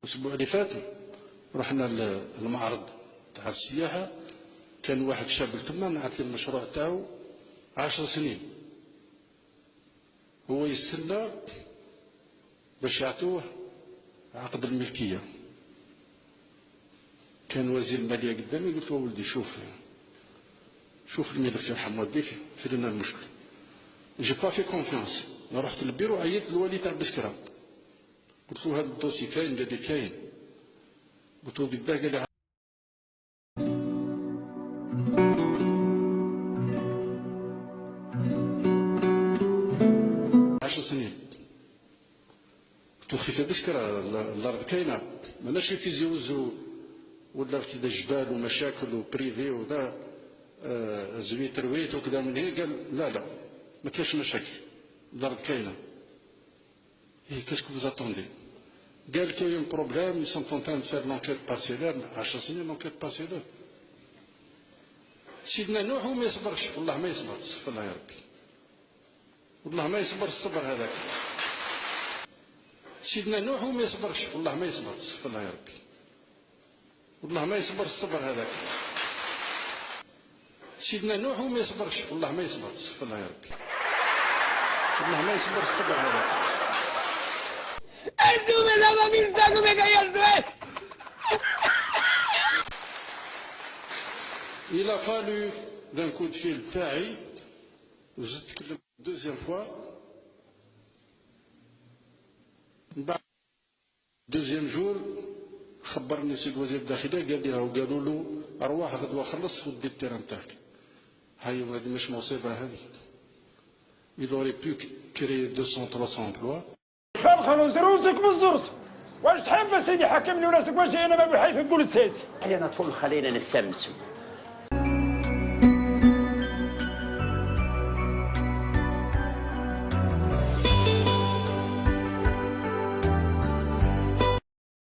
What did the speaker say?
الاسبوع اللي فات رحنا للمعرض تاع السياحه، كان واحد شاب تما نعرف المشروع تاعو 10 سنين هو يستنى باش يعطوه عقد الملكيه. كان وزير الماليه قدامي، قلت له ولدي شوف الملف يرحم والديك، في لنا المشكل. جي با في كونفيونس، انا رحت للبيرو عيطت للولي تاع بسكرة، قلت له هذا الدوسي كاين؟ قال لي كاين. قلت له باه؟ قال لي 10 سنين. قلت له خفيف بسكرة الارض كاينه، ماناش في زيوزو ولا في كذا جبال ومشاكل وبريفي وذا زوي ترويت وكذا من هنا. قال لا ما كاينش مشاكل، الارض كاينه. ايه كاسكو فوز اتوندي؟ قال كي يون بروبليم، ils sont en train de faire l'enquête parcellaire. 10 سنين l'enquête parcellaire. سيدنا نوح وما يصبرش، والله ما يصبر، استغفر الله يا ربي، والله ما يصبر الصبر هذاك. سيدنا نوح وما يصبرش، والله ما يصبر، استغفر الله يا ربي، والله ما يصبر الصبر هذاك. سيدنا نوح وما يصبرش، والله ما يصبر، استغفر الله يا ربي، والله ما يصبر الصبر هذاك. انتم لما بنتاكم يا Il a fallu d'un coup de fil تاعي وزدت تكلم دوزيام فوا. من بعد دوزيام جور خبرني سيد وزير الداخليه، قال لي قالوا له ارواح غدوه خلص ودي التيران تاعك. هاي هذه مش مصيبه هذه. Il aurait pu créer 200-300 emplois. فالخلوص دروسك بالزرس، واش تحب سيدي حكمني وناسك واش انا ما بحيف نقول الساسي. خلينا ندخل، خلينا نستمسوا.